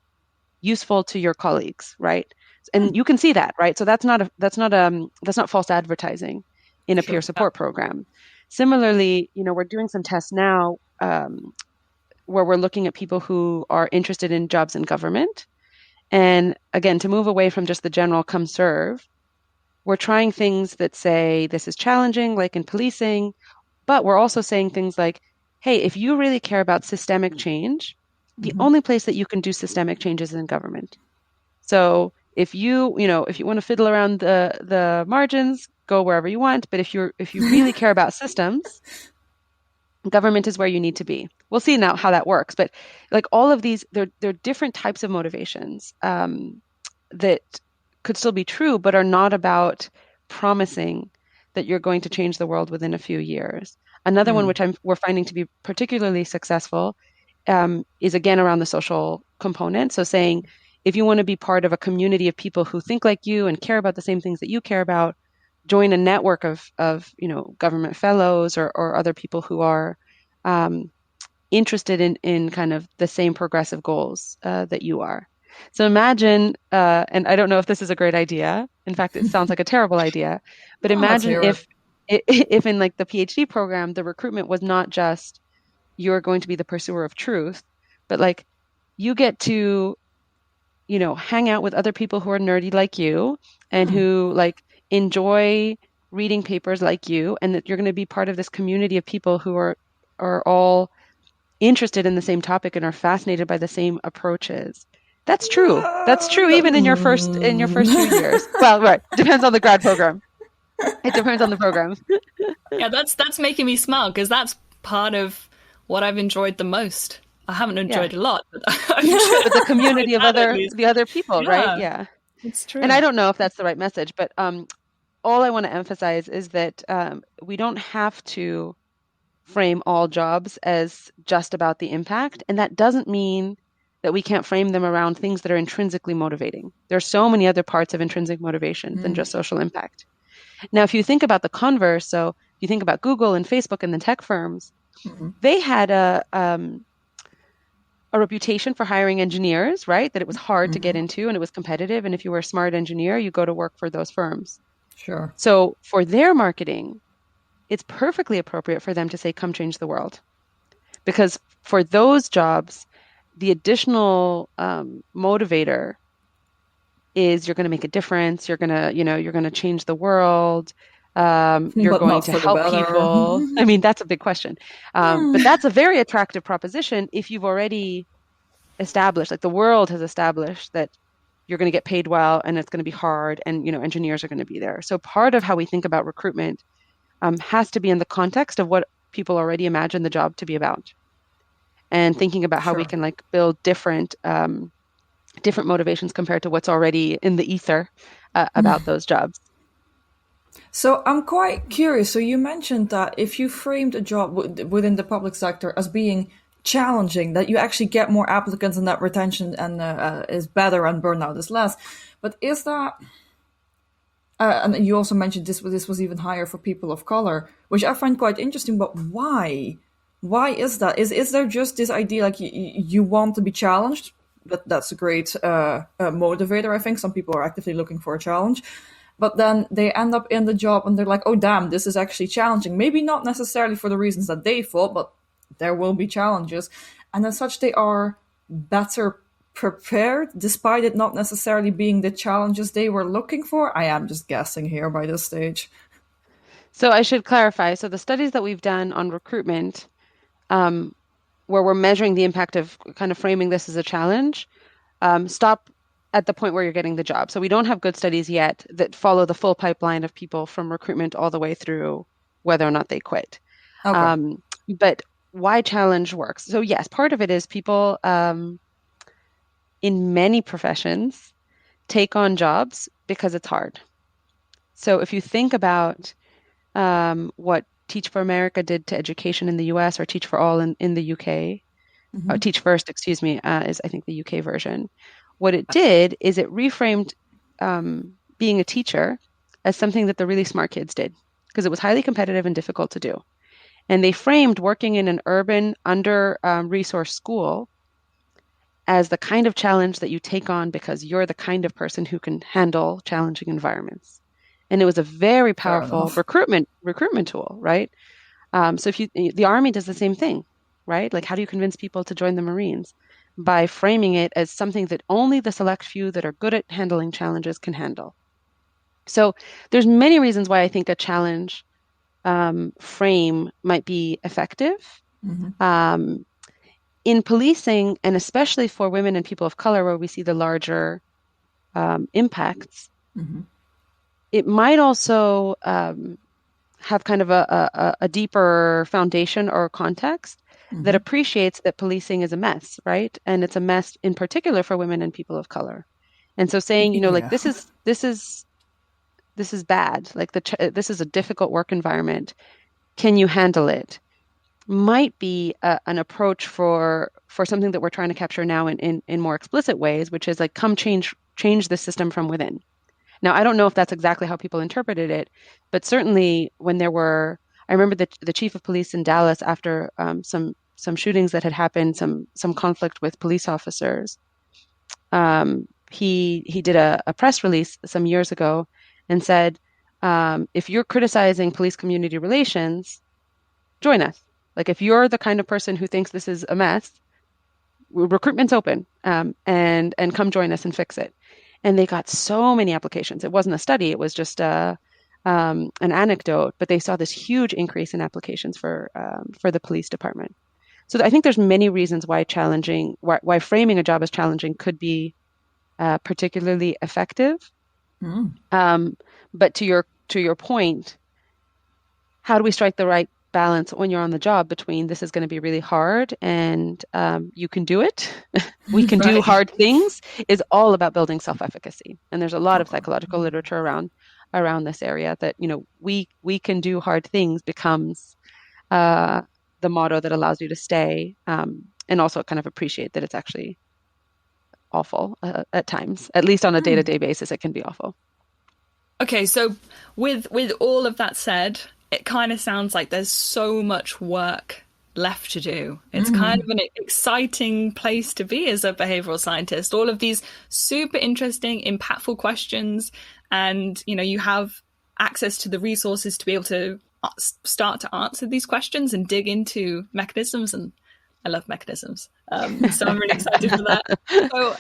useful to your colleagues, right? And you can see that, right? So that's not false advertising in a peer support program. Similarly, we're doing some tests now where we're looking at people who are interested in jobs in government. And again, to move away from just the general come serve, we're trying things that say this is challenging, like in policing, but we're also saying things like, hey, if you really care about systemic change, the only place that you can do systemic change is in government. So if you want to fiddle around the margins, go wherever you want. But if you really care about systems, government is where you need to be. We'll see now how that works. But like all of these, they're different types of motivations that could still be true, but are not about promising that you're going to change the world within a few years. Another one which we're finding to be particularly successful is again around the social component. So saying, if you want to be part of a community of people who think like you and care about the same things that you care about, join a network of government fellows or other people who are interested in kind of the same progressive goals that you are. So imagine, and I don't know if this is a great idea. In fact, it sounds like a terrible idea. But imagine if in like the PhD program, the recruitment was not just you're going to be the pursuer of truth, but like you get to, hang out with other people who are nerdy like you and who like enjoy reading papers like you, and that you're going to be part of this community of people who are all interested in the same topic and are fascinated by the same approaches. That's true. That's true even in your first few years. Well, right. Depends on the grad program. It depends on the program. Yeah, that's making me smile because that's part of what I've enjoyed the most. I haven't enjoyed a lot, but I've enjoyed but the community of the other people, right? Yeah, it's true. And I don't know if that's the right message, but all I want to emphasize is that we don't have to frame all jobs as just about the impact, and that doesn't mean that we can't frame them around things that are intrinsically motivating. There are so many other parts of intrinsic motivation than just social impact. Now, if you think about the converse, so if you think about Google and Facebook and the tech firms, they had a reputation for hiring engineers, right? That it was hard to get into and it was competitive. And if you were a smart engineer, you go to work for those firms. Sure. So for their marketing, it's perfectly appropriate for them to say, come change the world. Because for those jobs, the additional motivator is you're going to make a difference. You're going to change the world. You're But going not to for the help better. people. I mean, that's a big question. But that's a very attractive proposition if you've already established, like the world has established that you're going to get paid well and it's going to be hard and, engineers are going to be there. So part of how we think about recruitment has to be in the context of what people already imagine the job to be about, and thinking about how we Sure. can like build different motivations compared to what's already in the ether about those jobs. So I'm quite curious. So you mentioned that if you framed a job within the public sector as being challenging, that you actually get more applicants and that retention is better and burnout is less. But is that and you also mentioned this was even higher for people of color, which I find quite interesting. But why? Why is that? Is there just this idea like you want to be challenged? That's a great motivator. I think some people are actively looking for a challenge, but then they end up in the job and they're like, oh damn, this is actually challenging. Maybe not necessarily for the reasons that they thought, but there will be challenges, and as such they are better prepared despite it not necessarily being the challenges they were looking for. I am just guessing here by this stage. So I should clarify. So the studies that we've done on recruitment, where we're measuring the impact of kind of framing this as a challenge, stop at the point where you're getting the job. So we don't have good studies yet that follow the full pipeline of people from recruitment all the way through whether or not they quit. Okay. But why challenge works? So yes, part of it is people in many professions take on jobs because it's hard. So if you think about what Teach for America did to education in the US, or Teach for All in the UK, Teach First, excuse me, is I think the UK version. What it did is it reframed being a teacher as something that the really smart kids did, because it was highly competitive and difficult to do. And they framed working in an urban, under-resourced school as the kind of challenge that you take on because you're the kind of person who can handle challenging environments. And it was a very powerful recruitment tool, right? So the Army does the same thing, right? Like, how do you convince people to join the Marines? By framing it as something that only the select few that are good at handling challenges can handle. So there's many reasons why I think a challenge frame might be effective. In policing, and especially for women and people of color, where we see the larger impacts, it might also have kind of a deeper foundation or context that appreciates that policing is a mess, right? And it's a mess in particular for women and people of color. And so saying, like this is bad, like this is a difficult work environment. Can you handle it? Might be an approach for something that we're trying to capture now in more explicit ways, which is like, come change the system from within. Now, I don't know if that's exactly how people interpreted it, but certainly when I remember the chief of police in Dallas, after some shootings that had happened, some conflict with police officers, he did a press release some years ago and said, if you're criticizing police community relations, join us. Like, if you're the kind of person who thinks this is a mess, recruitment's open, and come join us and fix it. And they got so many applications. It wasn't a study; it was just an anecdote. But they saw this huge increase in applications for the police department. So I think there's many reasons why why framing a job as challenging could be particularly effective. But to your point, how do we strike the right balance when you're on the job between this is going to be really hard and you can do it, we can do hard things, is all about building self-efficacy. And there's a lot of psychological literature around this area that, we can do hard things becomes the motto that allows you to stay, and also kind of appreciate that it's actually awful at times. At least on a day-to-day basis, it can be awful. Okay, so with all of that said, it kind of sounds like there's so much work left to do. It's kind of an exciting place to be as a behavioral scientist. All of these super interesting, impactful questions, and you have access to the resources to be able to start to answer these questions and dig into mechanisms. And I love mechanisms, so I'm really excited for that. So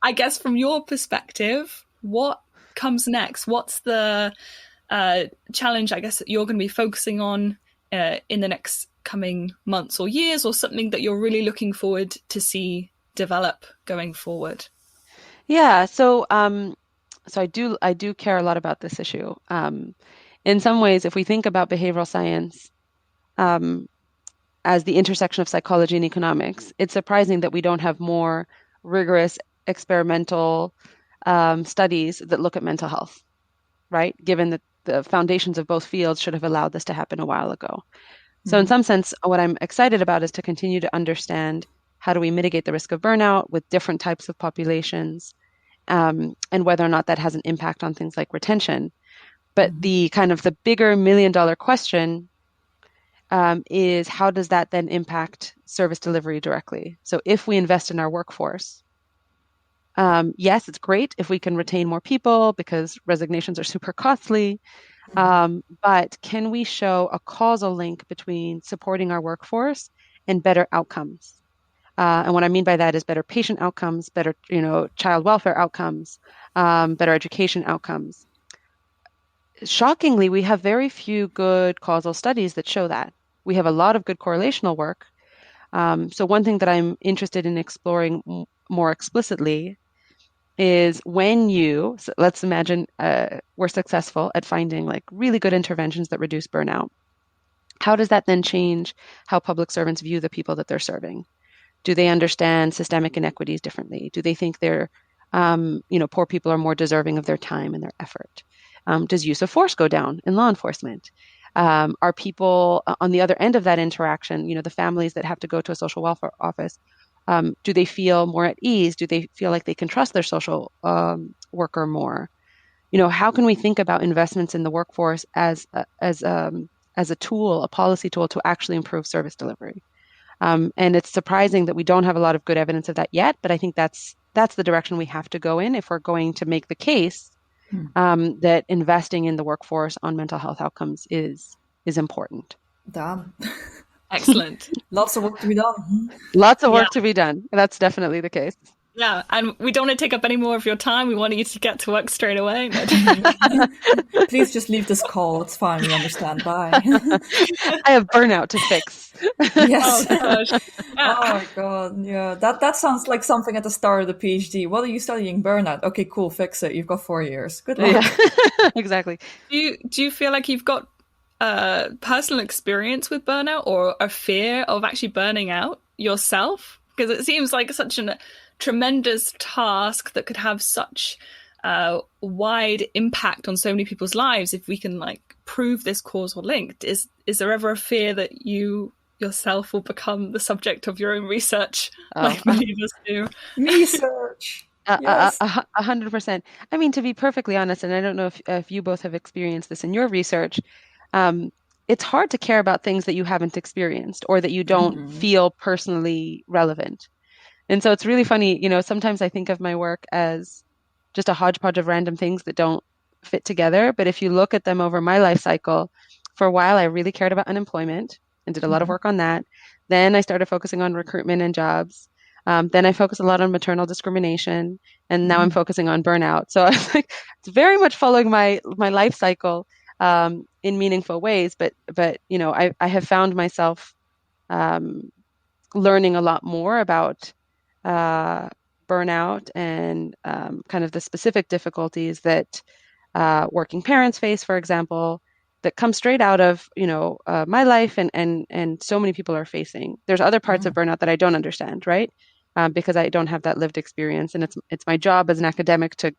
I guess from your perspective, what comes next? What's the challenge, I guess, that you're going to be focusing on in the next coming months or years, or something that you're really looking forward to see develop going forward? Yeah, so I do care a lot about this issue. In some ways, if we think about behavioral science as the intersection of psychology and economics, it's surprising that we don't have more rigorous experimental studies that look at mental health, right? Given that the foundations of both fields should have allowed this to happen a while ago. So in some sense, what I'm excited about is to continue to understand how do we mitigate the risk of burnout with different types of populations, and whether or not that has an impact on things like retention. But the kind of the bigger $1 million question is how does that then impact service delivery directly? So if we invest in our workforce, yes, it's great if we can retain more people because resignations are super costly. But can we show a causal link between supporting our workforce and better outcomes? And what I mean by that is better patient outcomes, better, child welfare outcomes, better education outcomes. Shockingly, we have very few good causal studies that show that. We have a lot of good correlational work. So one thing that I'm interested in exploring more explicitly is so let's imagine we're successful at finding like really good interventions that reduce burnout. How does that then change how public servants view the people that they're serving? Do they understand systemic inequities differently? Do they think poor people are more deserving of their time and their effort? Does use of force go down in law enforcement? Are people on the other end of that interaction, the families that have to go to a social welfare office, do they feel more at ease? Do they feel like they can trust their social worker more? How can we think about investments in the workforce as a tool, a policy tool to actually improve service delivery? And it's surprising that we don't have a lot of good evidence of that yet, but I think that's the direction we have to go in if we're going to make the case that investing in the workforce on mental health outcomes is important. Damn. Excellent. Lots of work to be done. Lots of work to be done. That's definitely the case. Yeah, and we don't want to take up any more of your time. We want you to get to work straight away. Please just leave this call. It's fine. We understand. Bye. I have burnout to fix. Yes. Oh, gosh. Oh my God. Yeah. That sounds like something at the start of the PhD. What are you studying? Burnout. Okay, cool. Fix it. You've got 4 years. Good luck. Yeah. Exactly. Do you feel like you've got personal experience with burnout or a fear of actually burning out yourself? Because it seems like such a tremendous task that could have such wide impact on so many people's lives if we can prove this causal link. Is there ever a fear that you yourself will become the subject of your own research like many of us do? Research. Yes. 100%. I mean, to be perfectly honest, and I don't know if you both have experienced this in your research, it's hard to care about things that you haven't experienced or that you don't feel personally relevant. And so it's really funny, sometimes I think of my work as just a hodgepodge of random things that don't fit together. But if you look at them over my life cycle, for a while, I really cared about unemployment and did a lot of work on that. Then I started focusing on recruitment and jobs. Then I focused a lot on maternal discrimination, and now I'm focusing on burnout. So it's very much following my life cycle in meaningful ways. But I have found myself learning a lot more about burnout and kind of the specific difficulties that working parents face, for example, that come straight out of my life and so many people are facing. There's other parts of burnout that I don't understand, right? Because I don't have that lived experience, and it's my job as an academic to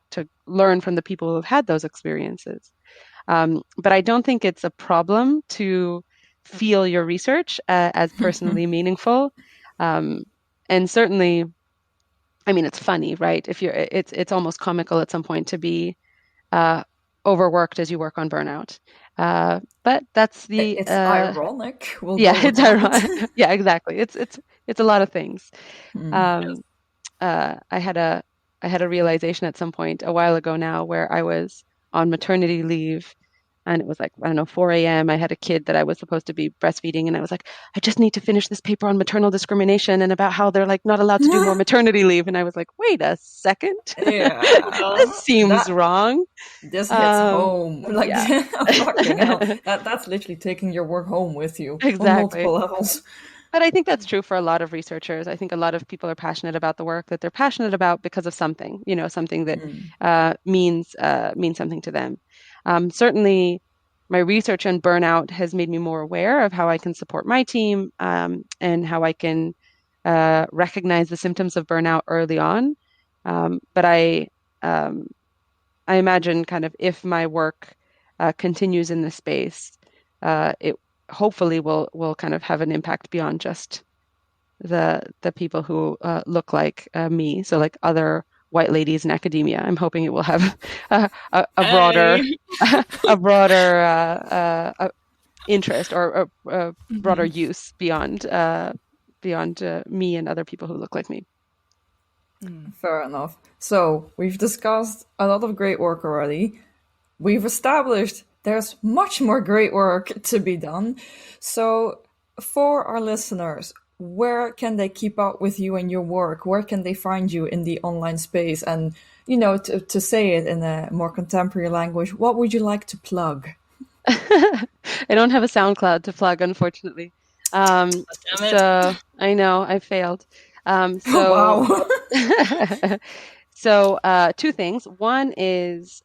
learn from the people who have had those experiences. But I don't think it's a problem to feel your research as personally meaningful, and certainly, I mean, it's funny, right? It's almost comical at some point to be overworked as you work on burnout. But that's it's ironic. It's ironic. Yeah, exactly. It's a lot of things. I had a realization at some point a while ago now where I was on maternity leave And it was like, I don't know, 4 a.m. I had a kid that I was supposed to be breastfeeding, and I was like, I just need to finish this paper on maternal discrimination and about how they're like not allowed to do more maternity leave. And I was like, wait a second, Yeah, this seems that wrong. this hits home. Like, Yeah. fucking hell. That's literally taking your work home with you on Exactly. multiple levels. But I think that's true for a lot of researchers. I think a lot of people are passionate about the work that they're passionate about because of something, something that means something to them. Certainly, my research on burnout has made me more aware of how I can support my team, and how I can recognize the symptoms of burnout early on. But I imagine kind of if my work continues in this space, it hopefully will kind of have an impact beyond just the people who look like me. So like other white ladies in academia. I'm hoping it will have a broader a broader interest or a broader use beyond me and other people who look like me. Fair enough. So we've discussed a lot of great work already. We've established there's much more great work to be done. So for our listeners, where can they keep up with you and your work? Where can they find you in the online space? And, to say it in a more contemporary language, what would you like to plug? I don't have a SoundCloud to plug, unfortunately. So I know I failed. Wow. So two things. One is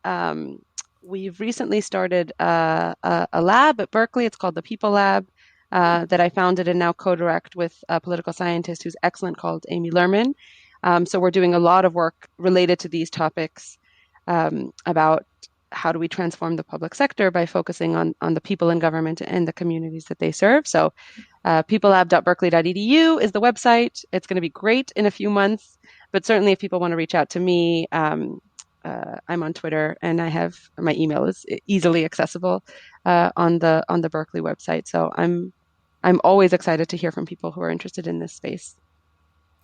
we've recently started a lab at Berkeley. It's called the People Lab, that I founded and now co-direct with a political scientist who's excellent called Amy Lerman. So we're doing a lot of work related to these topics, about how do we transform the public sector by focusing on the people in government and the communities that they serve. So peoplelab.berkeley.edu is the website. It's going to be great in a few months, but certainly if people want to reach out to me, I'm on Twitter, and I have my email is easily accessible on the Berkeley website. So I'm always excited to hear from people who are interested in this space.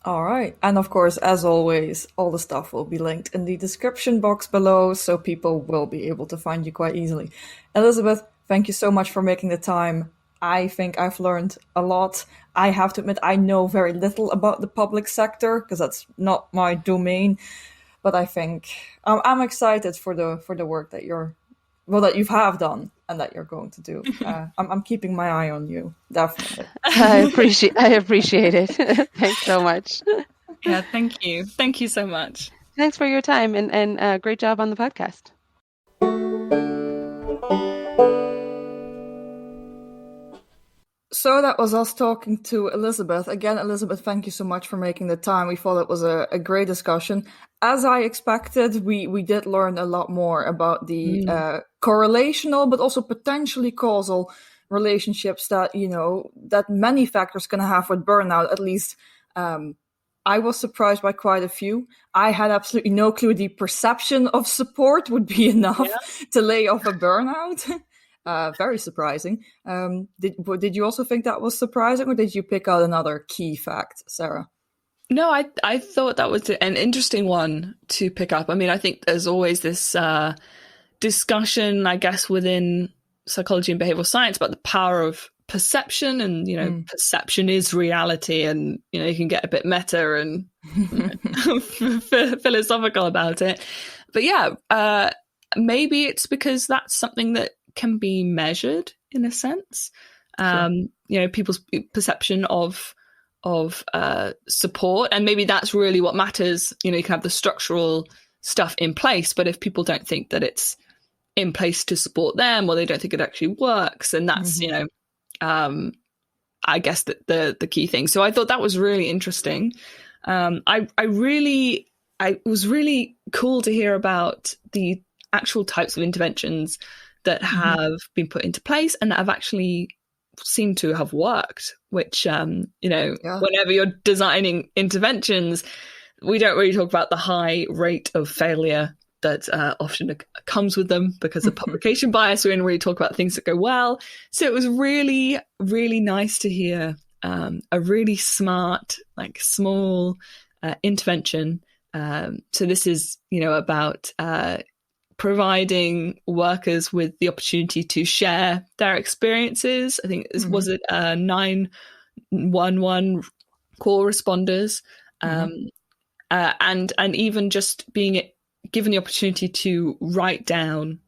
All right. And of course, as always, all the stuff will be linked in the description box below, so people will be able to find you quite easily. Elizabeth, thank you so much for making the time. I think I've learned a lot. I have to admit, I know very little about the public sector because that's not my domain. But I think I'm excited for the work that that you have done and that you're going to do. I'm keeping my eye on you, definitely. I appreciate it. Thanks so much. Yeah, thank you. Thank you so much. Thanks for your time, and great job on the podcast. So that was us talking to Elizabeth. Again, Elizabeth, thank you so much for making the time. We thought it was a great discussion. As I expected, we did learn a lot more about the correlational, but also potentially causal relationships that, that many factors can have with burnout. At least I was surprised by quite a few. I had absolutely no clue the perception of support would be enough to lay off a burnout. Very surprising. Did you also think that was surprising, or did you pick out another key fact, Sarah? No, I thought that was an interesting one to pick up. I mean, I think there's always this discussion, I guess, within psychology and behavioral science about the power of perception, and perception is reality, and you can get a bit meta and philosophical about it. But yeah, maybe it's because that's something that can be measured in a sense. Sure. People's perception of support, and maybe that's really what matters. You can have the structural stuff in place, but if people don't think that it's in place to support them, or they don't think it actually works, and that's I guess that the key thing. So I thought that was really interesting. It was really cool to hear about the actual types of interventions that have been put into place and that have actually seem to have worked, which, whenever you're designing interventions, we don't really talk about the high rate of failure that often comes with them because of publication bias. We only really talk about things that go well. So it was really, really nice to hear a really smart, small intervention. So this is, about providing workers with the opportunity to share their experiences. I think was it 911 call responders, and even just being given the opportunity to write down,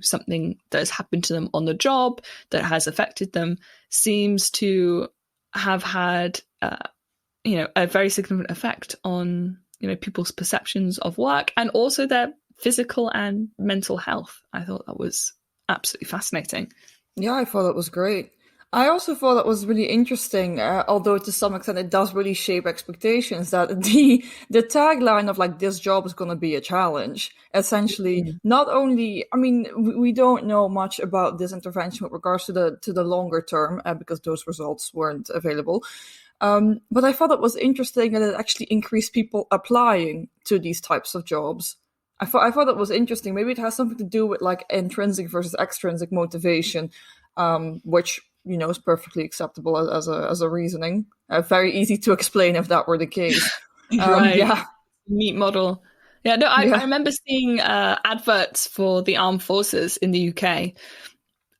something that has happened to them on the job that has affected them, seems to have had a very significant effect on people's perceptions of work and also their physical and mental health. I thought that was absolutely fascinating. Yeah, I thought that was great. I also thought that was really interesting, although to some extent it does really shape expectations, that the tagline of like, this job is going to be a challenge, essentially, not only, I mean, we don't know much about this intervention with regards to the longer term, because those results weren't available. But I thought it was interesting that it actually increased people applying to these types of jobs. I thought it was interesting. Maybe it has something to do with like intrinsic versus extrinsic motivation, which is perfectly acceptable as a reasoning. Very easy to explain if that were the case. Right. Yeah. Neat model. Yeah. No, I remember seeing adverts for the armed forces in the UK,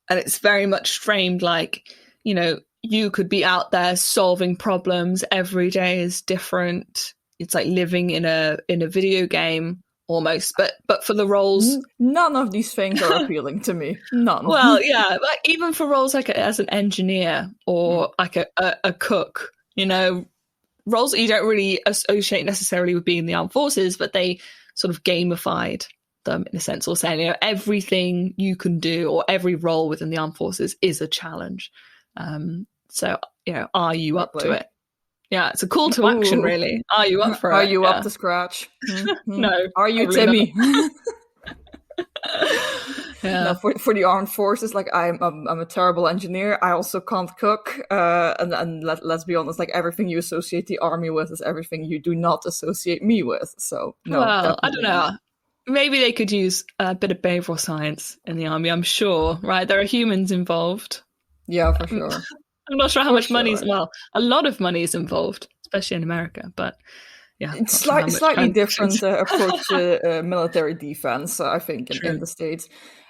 and it's very much framed like, you could be out there solving problems. Every day is different. It's like living in a video game almost, but for the roles, none of these things are appealing to me. None. Well, yeah, like even for roles like as an engineer or like a cook, roles that you don't really associate necessarily with being in the armed forces, but they sort of gamified them in a sense, or saying, everything you can do or every role within the armed forces is a challenge. So, are you up to it? Yeah, it's a call to action, really. Are you up for it? Are you up to scratch? No. Are you Timmy? Yeah. No, for the armed forces, like I'm a terrible engineer. I also can't cook. And let's be honest, like everything you associate the army with is everything you do not associate me with. So no. Well, I don't know. Maybe they could use a bit of behavioral science in the army. I'm sure, right? There are humans involved. Yeah, for sure. I'm not sure how much money is, well, a lot of money is involved, especially in America, but yeah. It's slightly different approach to military defense, I think, in the States.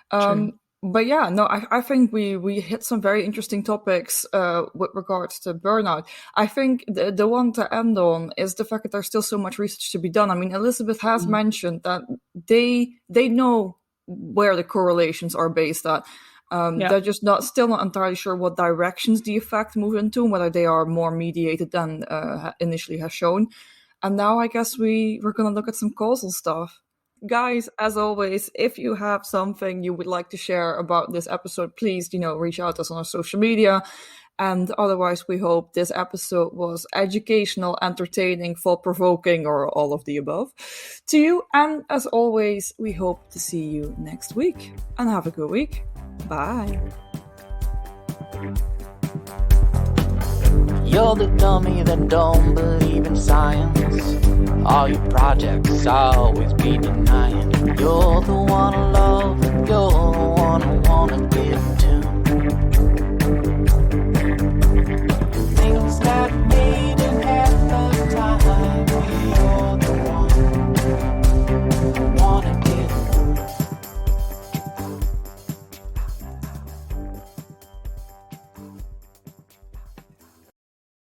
But yeah, no, I think we hit some very interesting topics with regards to burnout. I think the one to end on is the fact that there's still so much research to be done. I mean, Elizabeth has mentioned that they know where the correlations are based at. They're just still not entirely sure what directions the effect move into, and whether they are more mediated than initially has shown. And now I guess we're going to look at some causal stuff. Guys, as always, if you have something you would like to share about this episode, please, reach out to us on our social media. And otherwise, we hope this episode was educational, entertaining, thought-provoking, or all of the above to you. And as always, we hope to see you next week. And have a good week. Bye. You're the dummy that don't believe in science. All your projects always be denying. You're the one I love. You're the one I wanna give to.